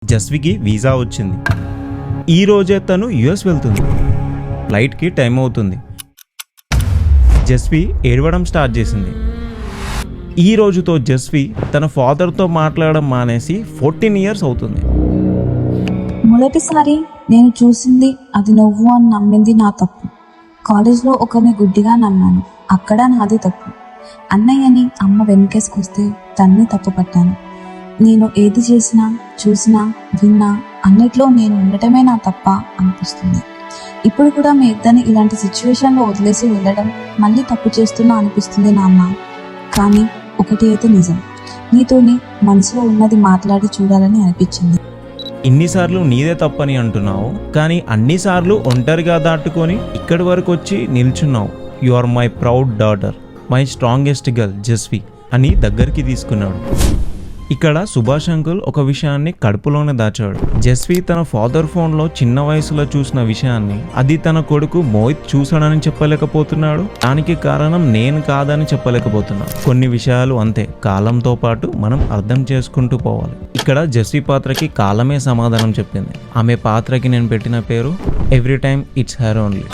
జస్వికి visa వచ్చింది. ఈ రోజే తను యుఎస్ వెళ్తుంది. ఫ్లైట్కి టైం అవుతుంది. జస్వి ఏడవడం స్టార్ట్ చేసింది. ఈ రోజుతో జస్వి తన ఫాదర్తో మాట్లాడడం మానేసి 14 ఇయర్స్ అవుతుంది. మొదటిసారి నేను చూసింది అది నువ్వు అని నమ్మింది నా తప్పు. కాలేజ్లో ఒకరిని గుడ్డిగా నమ్మాను, అక్కడ నాది తప్పు. అన్నయ్యని అమ్మ వెనుకేసుకొస్తే తన్ని తప్పు పట్టాను. నేను ఏది చేసినా, చూసినా, విన్నా అన్నిట్లో నేను ఉండటమే నా తప్ప అనిపిస్తుంది. ఇప్పుడు కూడా మీ ఇద్దరిని ఇలాంటి సిచ్యువేషన్లో వదిలేసి వెళ్ళడం మళ్ళీ తప్పు చేస్తున్నా అనిపిస్తుంది నాన్న. కానీ ఒకటి అయితే నిజం, నీతోని మనసులో ఉన్నది మాట్లాడి చూడాలని అనిపించింది. ఇన్నిసార్లు నీదే తప్పని అంటున్నావు, కానీ అన్నిసార్లు ఒంటరిగా దాటుకొని ఇక్కడి వరకు వచ్చి నిల్చున్నావు. You are my proud daughter, my strongest girl Jasvi అని దగ్గరికి తీసుకున్నాడు. ఇక్కడ సుభాష్ అంకుల్ ఒక విషయాన్ని కడుపులోనే దాచాడు. జస్వి తన ఫాదర్ ఫోన్లో చిన్న వయసులో చూసిన విషయాన్ని అది తన కొడుకు మోహిత్ చూశాడని చెప్పలేకపోతున్నాడు. దానికి కారణం నేను కాదని చెప్పలేకపోతున్నాడు. కొన్ని విషయాలు అంతే, కాలంతో పాటు మనం అర్థం చేసుకుంటూ పోవాలి. ఇక్కడ జస్వి పాత్రకి కాలమే సమాధానం చెప్పింది. ఆమె పాత్రకి నేను పెట్టిన పేరు every time it's her only.